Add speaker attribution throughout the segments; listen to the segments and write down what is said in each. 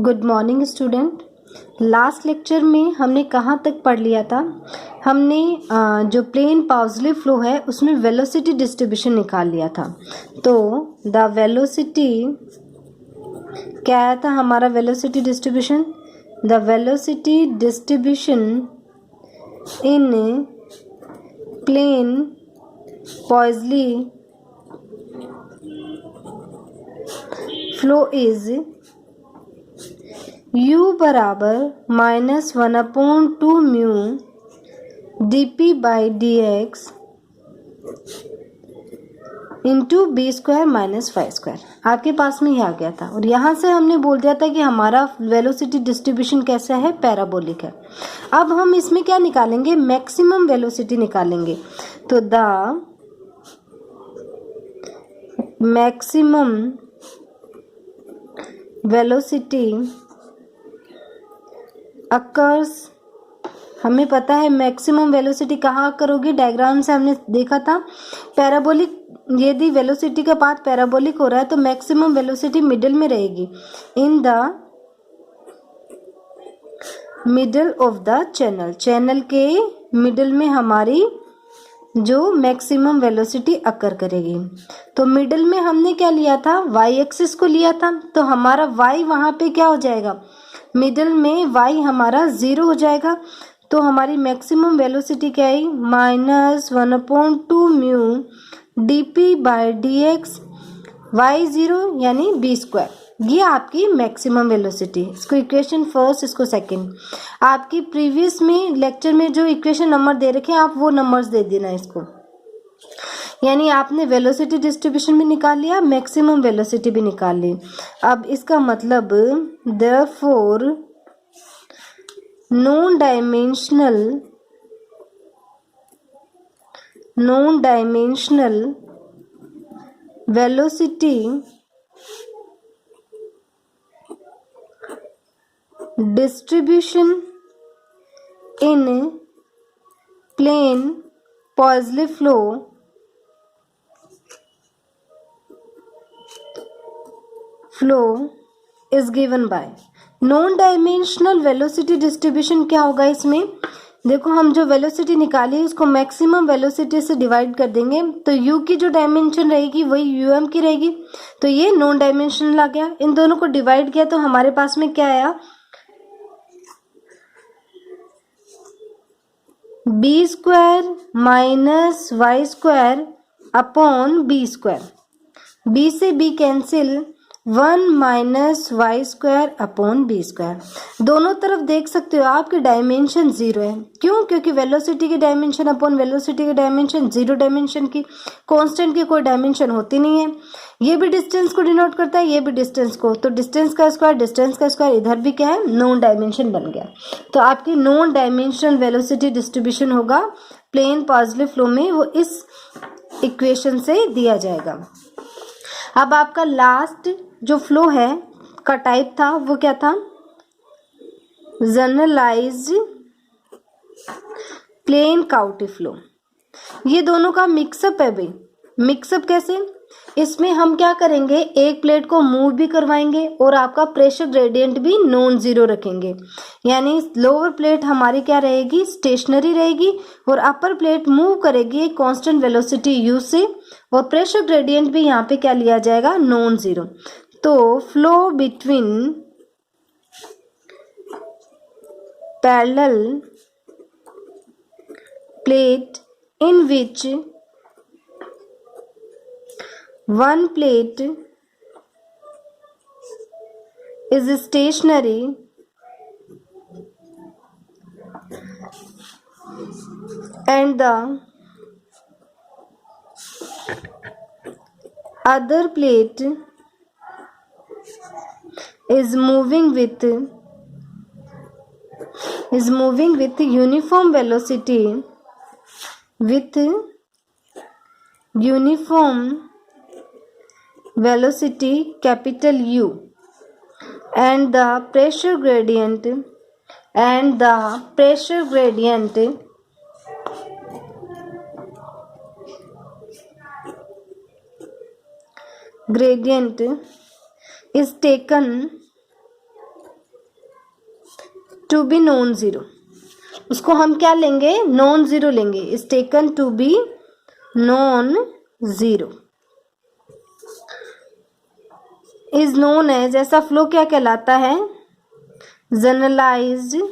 Speaker 1: Good morning student. Last lecture में हमने कहाँ तक पढ़ लिया था? हमने जो प्लेन पाउसली फ्लो है उसमें वेलोसिटी डिस्ट्रीब्यूशन निकाल लिया था। तो द वेलोसिटी क्या आया था हमारा velocity distribution? The velocity distribution in plane Poiseuille flow is u बराबर -1/2 mu dp by dx into b square minus 5 square. आपके पास में ही आ गया था और यहाँ से हमने बोल दिया था कि हमारा वेलोसिटी डिस्ट्रीब्यूशन कैसा है, पैराबोलिक है। अब हम इसमें क्या निकालेंगे? मैक्सिमम वेलोसिटी निकालेंगे। तो द मैक्सिमम वेलोसिटी अकर्स, हमें पता है मैक्सिमम वेलोसिटी कहाँ अकर होगी, डायग्राम से हमने देखा था। पैराबोलिक, यदि वेलोसिटी का पाथ पैराबोलिक हो रहा है तो मैक्सिमम वेलोसिटी मिडिल में रहेगी, in the middle of the channel. Channel के मिडल में हमारी जो मैक्सिमम वेलोसिटी अकर करेगी। तो मिडल में हमने क्या लिया था? वाई एक्सिस को लिया था। तो हमारा वाई वहाँ पे क्या हो जाएगा? मिडल में वाई हमारा 0 हो जाएगा। तो हमारी मैक्सिमम वेलोसिटी क्या है? -1/2 mu dp by dx, y 0 यानी बी स्क्वायर। ये आपकी मैक्सिमम वेलोसिटी। इसको इक्वेशन फर्स्ट, इसको सेकंड। आपकी प्रीवियस में लेक्चर में जो इक्वेशन नंबर दे रखे हैं आप वो नंबर्स दे देना इसको। यानी आपने वेलोसिटी डिस्ट्रीब्यूशन भी निकाल लिया, मैक्सिमम वेलोसिटी भी निकाल ली। अब इसका मतलब therefore non dimensional velocity distribution in plane Poiseuille flow is given by. Non dimensional velocity distribution क्या होगा इसमें? देखो, हम जो वेलोसिटी निकाली उसको मैक्सिमम वेलोसिटी से डिवाइड कर देंगे तो u की जो डायमेंशन रहेगी वही um की रहेगी। तो ये नॉन डायमेंशनल आ गया। इन दोनों को डिवाइड किया तो हमारे पास में क्या आया? B square minus y square upon b square. B से b cancel, 1 minus y square upon b square. दोनों तरफ देख सकते हो आपके डायमेंशन 0 है। क्यों? क्योंकि वेलोसिटी की डायमेंशन अपॉन वेलोसिटी की डायमेंशन 0 डायमेंशन की, कांस्टेंट की कोई डायमेंशन होती नहीं है। ये भी डिस्टेंस को डिनोट करता है, ये भी डिस्टेंस को। तो डिस्टेंस का स्क्वायर इधर भी क्या है? नॉन डायमेंशन बन गया। तो आपकी नॉन डायमेंशनल वेलोसिटी डिस्ट्रीब्यूशन होगा प्लेन पाउसली फ्लो में, वो इस इक्वेशन से दिया जाएगा। अब आपका लास्ट जो फ्लो है का टाइप था वो क्या था? Generalised plane Couette flow. ये दोनों का मिक्सअप है भाई। मिक्सअप कैसे? इसमें हम क्या करेंगे, एक प्लेट को मूव भी करवाएंगे और आपका प्रेशर ग्रेडियंट भी नॉन जीरो रखेंगे। यानी लोअर प्लेट हमारी क्या रहेगी? स्टेशनरी रहेगी और अपर प्लेट मूव करेगी एक कांस्टेंट वेलोसिटी u से, और प्रेशर ग्रेडियंट भी यहाँ पे क्या लिया जाएगा? Non zero. तो flow between parallel plate in which one plate is stationary and the other plate is moving with uniform velocity capital U, and the pressure gradient is taken to be non zero, उसको हम क्या लेंगे, non zero लेंगे, is taken to be non zero, is known as, ऐसा flow क्या कहलाता है, generalised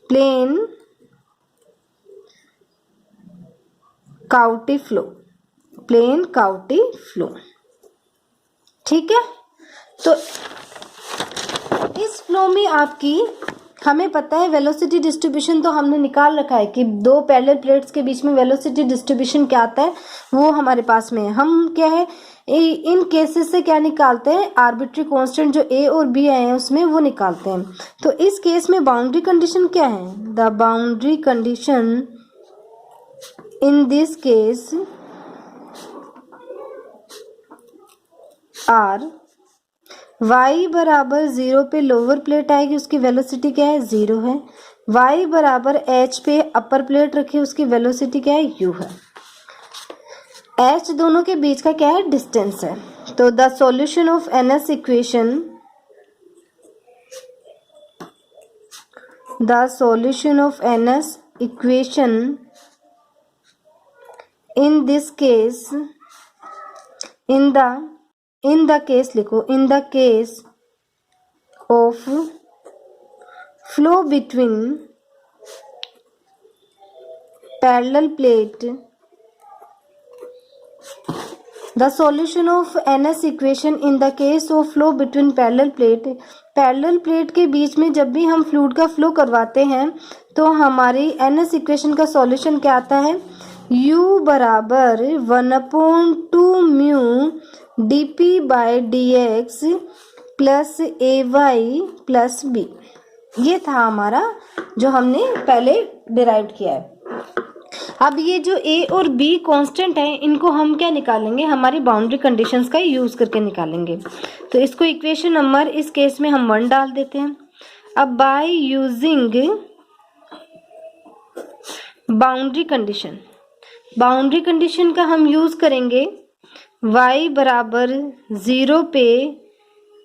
Speaker 1: plane Couette flow, plane Couette flow. ठीक है, तो इस फ्लो में आपकी, हमें पता है वेलोसिटी डिस्ट्रीब्यूशन तो हमने निकाल रखा है कि दो पैरेलल प्लेट्स के बीच में वेलोसिटी डिस्ट्रीब्यूशन क्या आता है, वो हमारे पास में है। हम क्या है, इन केसेस से क्या निकालते हैं, आर्बिट्री कांस्टेंट जो ए और बी आए हैं उसमें वो निकालते हैं। तो इस केस में बाउंड्री कंडीशन क्या है, the boundary condition in this case are, y बराबर 0 पे लोअर प्लेट आएगी, उसकी वेलोसिटी क्या है, 0 है। y बराबर h पे अपर प्लेट रखी, उसकी वेलोसिटी क्या है, u है। h दोनों के बीच का क्या है, डिस्टेंस है। तो the solution of ns equation, the solution of ns equation in this case, in the case लिखो, in the case of flow between parallel plate, the solution of ns equation in the case of flow between parallel plate, parallel plate के बीच में जब भी हम fluid का flow करवाते हैं तो हमारी ns इक्वेशन का सॉल्यूशन क्या आता है, u बराबर 1/2 mu dp by dx plus ay plus b. ये था हमारा जो हमने पहले डिराइव किया है। अब ये जो a और b कांस्टेंट है, इनको हम क्या निकालेंगे, हमारी बाउंड्री कंडीशंस का यूज करके निकालेंगे। तो इसको इक्वेशन नंबर, इस केस में हम 1 डाल देते हैं। अब by using boundary condition, boundary condition का हम यूज करेंगे, y बराबर 0 पे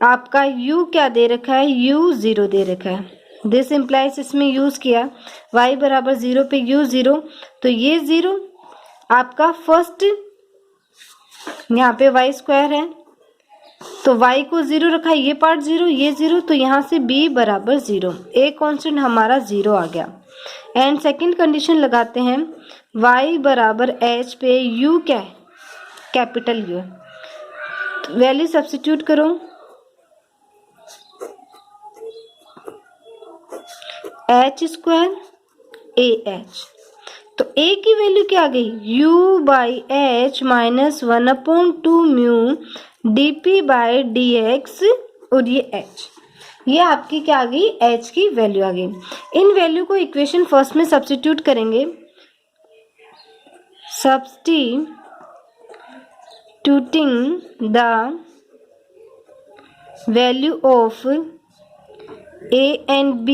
Speaker 1: आपका u क्या दे रखा है, u 0 दे रखा है। दिस इम्प्लाइज, इसमें यूज किया y बराबर 0 पे u 0, तो ये 0 आपका फर्स्ट, यहाँ पे y स्क्वायर है तो y को 0 रखा है, ये पार्ट 0, ये 0, तो यहाँ से b बराबर 0, a कांस्टेंट हमारा 0 आ गया। एंड सेकंड कंडीशन लगाते हैं, y बराबर h पे u क्या है, कैपिटल U, वैल्यू सब्स्टिट्यूट करो, h स्क्वायर ah, तो a की वैल्यू क्या आ गई, u by h minus 1/2 mu dp by dx, और ये h, ये आपकी क्या आ गई, h की वैल्यू आ गई। इन वैल्यू को इक्वेशन फर्स्ट में सब्स्टिट्यूट करेंगे, substituting the value of a and b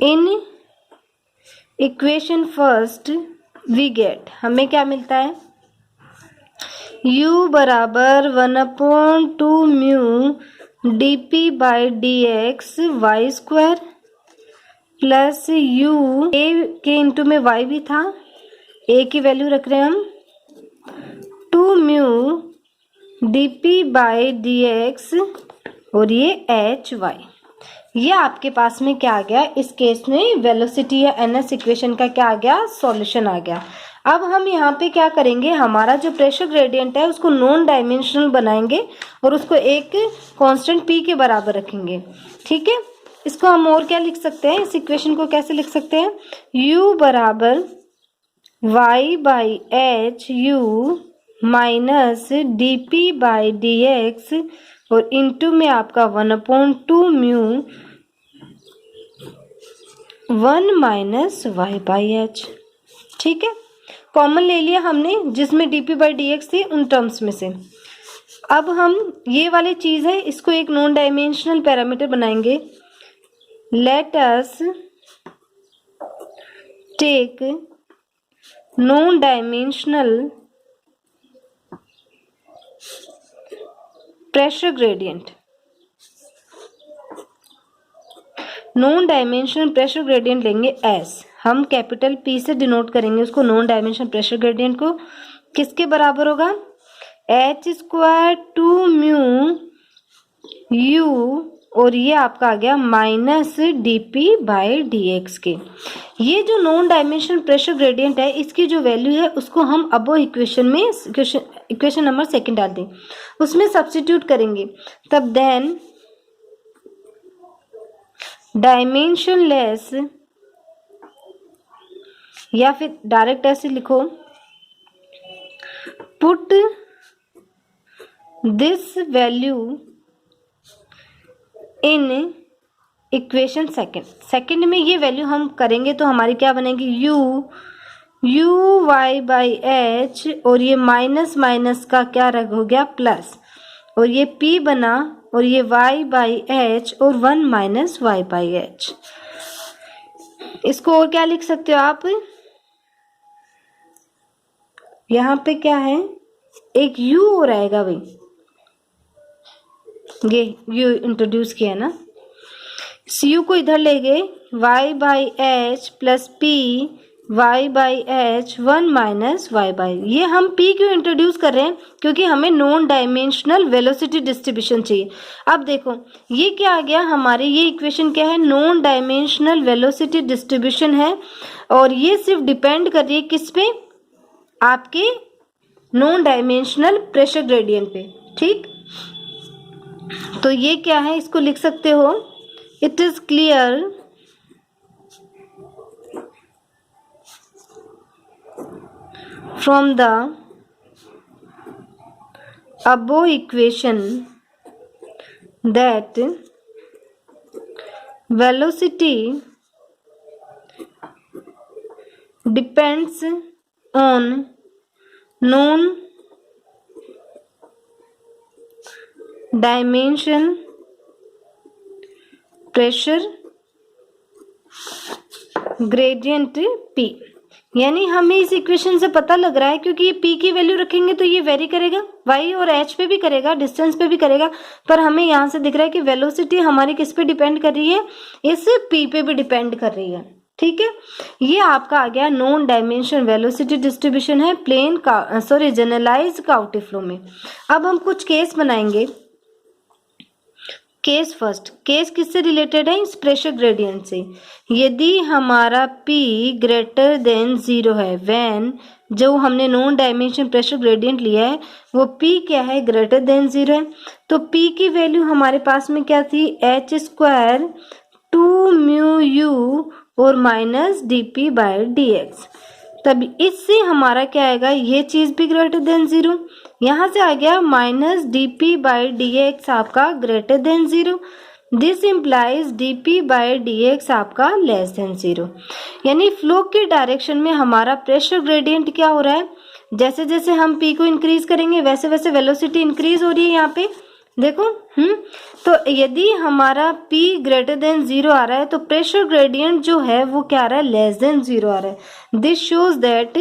Speaker 1: in equation first, we get, हमें क्या मिलता है, u बराबर 1/2 mu dp by dx y square plus u, a के इंटू में y भी था, a की वैल्यू रख रहे हैं हम 2 म्यू dp बाई dx, और ये hy, ये आपके पास में क्या आ गया, इस केस में वेलोसिटी या ns इक्वेशन का क्या आ गया, सॉल्यूशन आ गया। अब हम यहाँ पे क्या करेंगे, हमारा जो प्रेशर ग्रेडियंट है उसको नॉन डायमेंशनल बनाएंगे और उसको एक कांस्टेंट p के बराबर रखेंगे। ठीक है, इसको हम और क्या लिख सकते हैं, इस इक्वेशन को कैसे लिख सकते हैं, u बराबर y by h u minus dp by dx, और इंटू में आपका 1/2 mu 1 minus y by h। ठीक है, कॉमन ले लिया हमने, जिसमें dp बाई dx थी उन टर्म्स में से। अब हम ये वाली चीज है, इसको एक नॉन डायमेंशनल पैरामीटर बनाएंगे। Let us take non dimensional pressure gradient, non dimensional pressure gradient लेंगे एस, हम कैपिटल पी से डिनोट करेंगे उसको, नॉन डायमेंशनल प्रेशर ग्रेडियंट को, किसके बराबर होगा, h square two mu u, और ये आपका आ गया minus dp by d x के। ये जो नॉन डायमेंशनल प्रेशर ग्रेडियंट है इसकी जो वैल्यू है उसको हम अबो इक्वेशन में, इक्वेशन नंबर सेकंड डाल दें, उसमें सब्स्टिट्यूट करेंगे, तब देन डायमेंशनलेस, या फिर डायरेक्ट ऐसे लिखो, put this value in equation second में ये वैल्यू हम करेंगे तो हमारी क्या बनेगी, यू वाई बाई एच, और ये माइनस माइनस का क्या रख हो गया प्लस, और ये p बना, और ये y बाई एच, और 1 माइनस वाई बाई एच। इसको और क्या लिख सकते हो आप, यहाँ पे क्या है, एक u और आएगा भाई, ये u इंट्रोड्यूस किया ना, इस u को इधर ले गए, y by h plus p y by h 1 minus y by, ये हम p क्यों इंट्रोड्यूस कर रहे हैं, क्योंकि हमें नॉन डायमेंशनल वेलोसिटी डिस्ट्रीब्यूशन चाहिए। अब देखो ये क्या आ गया हमारे, ये इक्वेशन क्या है, नॉन डायमेंशनल वेलोसिटी डिस्ट्रीब्यूशन है, और ये सिर्फ डिपेंड कर रही है किस पे, आपके नॉन डायमेंशनल प्रेशर ग्रेडियंट पे, ठीक। तो ये क्या है, इसको लिख सकते हो, it is clear from the above equation that velocity depends on non-dimension pressure gradient P। यानी हमें इस इक्वेशन से पता लग रहा है, क्योंकि ये p की वैल्यू रखेंगे तो ये वेरी करेगा, y और h पे भी करेगा, डिस्टेंस पे भी करेगा, पर हमें यहाँ से दिख रहा है कि वेलोसिटी हमारी किस पे डिपेंड कर रही है, इस p पे भी डिपेंड कर रही है, ठीक है। ये आपका आ गया नॉन डायमेंशन वेलोसिटी डिस्ट्रीब्यूशन है प्लेन का, सॉरी जनरलाइज काउटी फ्लो में। अब हम कुछ केस बनाएंगे। केस फर्स्ट, केस किससे रिलेटेड है, इस प्रेशर ग्रेडियंट से। यदि हमारा P ग्रेटर देन 0 है, व्हेन जो हमने नॉन डायमेंशन प्रेशर ग्रेडियंट लिया है वो P क्या है, ग्रेटर देन 0 है, तो P की वैल्यू हमारे पास में क्या थी, h square two mu u और minus d p by d x. तब इससे हमारा क्या आएगा, ये चीज भी ग्रेटर देन 0, यहाँ से आ गया minus d p by d x आपका greater than 0, this implies d p by d x आपका लेस देन 0। यानी फ्लो के डायरेक्शन में हमारा प्रेशर ग्रेडियंट क्या हो रहा है, जैसे जैसे हम p को इंक्रीज करेंगे वैसे वैसे वेलोसिटी इंक्रीज हो रही है यहाँ पे, देखो। तो यदि हमारा p ग्रेटर देन 0 आ रहा है तो प्रेशर ग्रेडियंट जो है वो क्या आ रहा है, लेस देन 0 आ रहा है। This shows that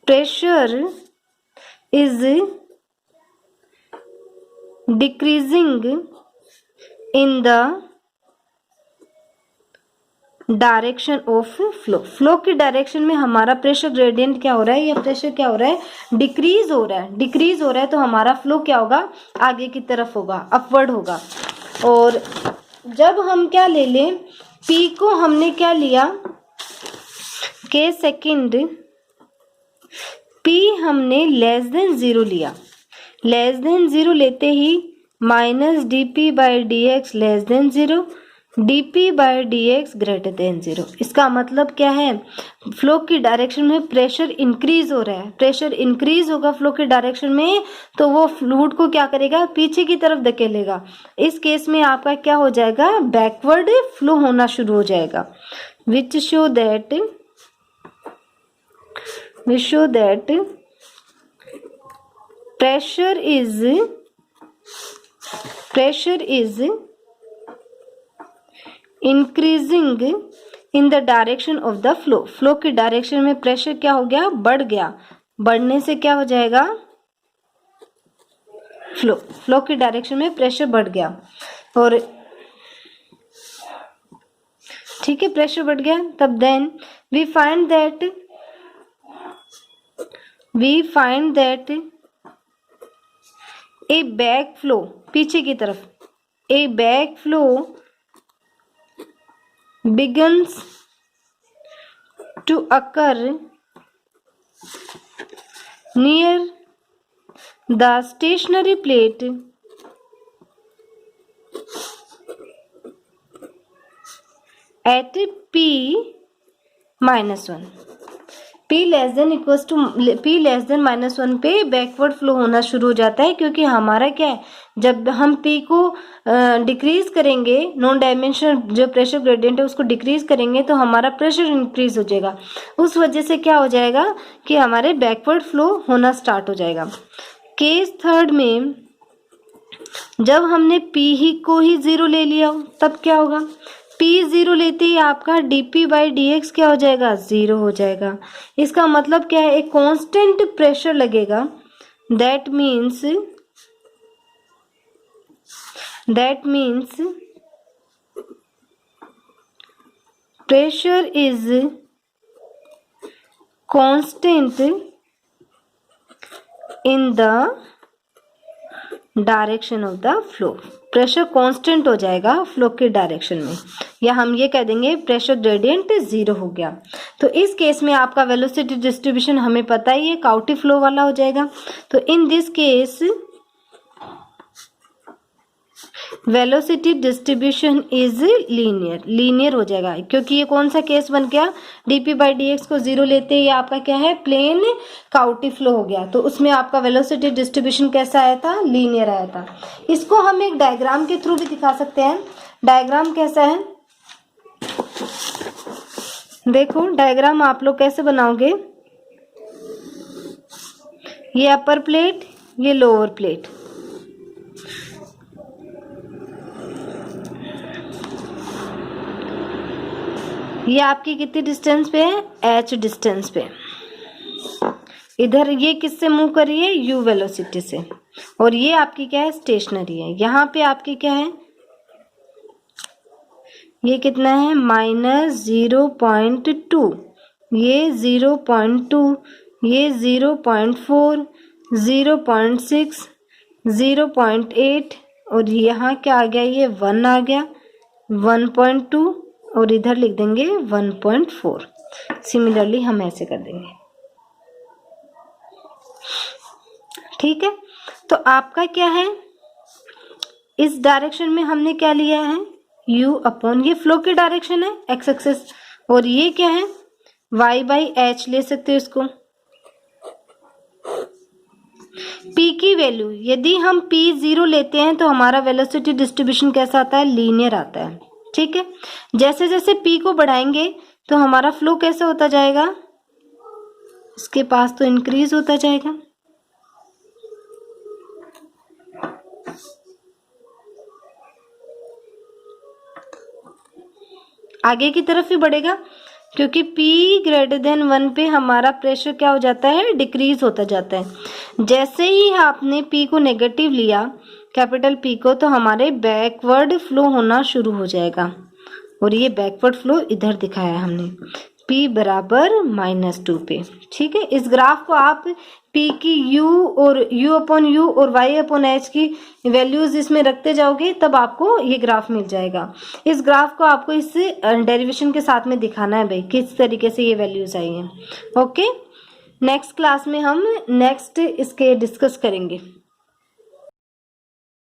Speaker 1: pressure is decreasing in the direction of flow. Flow की डायरेक्शन में हमारा प्रेशर ग्रेडियंट क्या हो रहा है, या प्रेशर क्या हो रहा है, डिक्रीज हो रहा है। डिक्रीज हो रहा है तो हमारा फ्लो क्या होगा, आगे की तरफ होगा, अपवर्ड होगा। और जब हम क्या ले लें, पी को हमने क्या लिया, के सेकंड पी हमने लेस देन 0 लिया। लेस देन 0 लेते ही minus d p by d x less than 0, d p by d x greater than 0। इसका मतलब क्या है, फ्लो की डायरेक्शन में प्रेशर इंक्रीज हो रहा है। प्रेशर इंक्रीज होगा फ्लो की डायरेक्शन में तो वो फ्लूइड को क्या करेगा, पीछे की तरफ धकेलेगा। इस केस में आपका क्या हो जाएगा, बैकवर्ड फ्लो होना शुरू हो जाएगा। Which show that pressure is increasing in the direction of the flow, flow की डायरेक्शन में प्रेशर क्या हो गया, बढ़ गया, बढ़ने से क्या हो जाएगा, फ्लो की डायरेक्शन में प्रेशर बढ़ गया, और ठीक है प्रेशर बढ़ गया, तब then we find that a back flow, पीछे की तरफ, a back flow begins to occur near the stationary plate at P -1. P less than -1 पे बैकवर्ड फ्लो होना शुरू हो जाता है, क्योंकि हमारा क्या है, जब हम P को डिक्रीज करेंगे, नॉन डायमेंशनल जो प्रेशर ग्रेडियंट है उसको डिक्रीज करेंगे तो हमारा प्रेशर इंक्रीज हो जाएगा, उस वजह से क्या हो जाएगा कि हमारे बैकवर्ड फ्लो होना स्टार्ट हो जाएगा। केस थर्ड में जब हमने P ही को ही 0 ले लिया तब क्या होगा, P 0 लेते ही आपका dp/dx क्या हो जाएगा, 0 हो जाएगा। इसका मतलब क्या है, एक कांस्टेंट प्रेशर लगेगा, that means pressure is constant in the direction of the flow, pressure constant हो जाएगा फ्लो के डायरेक्शन में, या हम ये कह देंगे प्रेशर ग्रेडियंट 0 हो गया। तो इस केस में आपका वेलोसिटी डिस्ट्रीब्यूशन हमें पता ही है, काउटी फ्लो वाला हो जाएगा। तो इन this case velocity distribution is linear हो जाएगा, क्योंकि ये कौन सा केस बन गया, dp/dx को 0 लेते ही आपका क्या है, प्लेन काउटी फ्लो हो गया, तो उसमें आपका वेलोसिटी डिस्ट्रीब्यूशन कैसा आया था, लीनियर आया था। इसको हम एक डायग्राम के थ्रू भी दिखा सकते हैं। डायग्राम कैसा है, देखो डायग्राम आप लोग कैसे बनाओगे, ये अपर प्लेट, ये लोअर प्लेट, ये आपकी कितनी डिस्टेंस पे है, h डिस्टेंस पे, इधर ये किससे मूव कर रही है, u वेलोसिटी से, और ये आपकी क्या है, स्टेशनरी है। यहाँ पे आपकी क्या है, ये कितना है, -0.2, ये 0.2, ये 0.4, 0.6, 0.8, और यहाँ क्या आ गया, ये 1 आ गया, 1.2, और इधर लिख देंगे 1.4। सिमिलरली हम ऐसे कर देंगे, ठीक है। तो आपका क्या है, इस डायरेक्शन में हमने क्या लिया है, u/, ये फ्लो की डायरेक्शन है x एक्सिस, और ये क्या है, y/h ले सकते हो इसको। p की वैल्यू, यदि हम p 0 लेते हैं तो हमारा वेलोसिटी डिस्ट्रीब्यूशन कैसा आता है, लीनियर आता है, ठीक है। जैसे जैसे p को बढ़ाएंगे तो हमारा फ्लो कैसा होता जाएगा, इसके पास तो इंक्रीज होता जाएगा, आगे की तरफ ही बढ़ेगा, क्योंकि p > 1 पे हमारा प्रेशर क्या हो जाता है, डिक्रीज होता जाता है। जैसे ही आपने p को नेगेटिव लिया, कैपिटल P को, तो हमारे बैकवर्ड फ्लो होना शुरू हो जाएगा, और ये बैकवर्ड फ्लो इधर दिखाया है हमने, P बराबर -2 पे, ठीक है। इस ग्राफ को आप P की u और u/u और y/h की वैल्यूज इसमें रखते जाओगे, तब आपको ये ग्राफ मिल जाएगा। इस ग्राफ को आपको इस डेरिवेशन के साथ में दिखाना है भाई, किस तरीके से ये वैल्यूज आई हैं। ओके, नेक्स्ट क्लास में हम नेक्स्ट इसके डिस्कस करेंगे।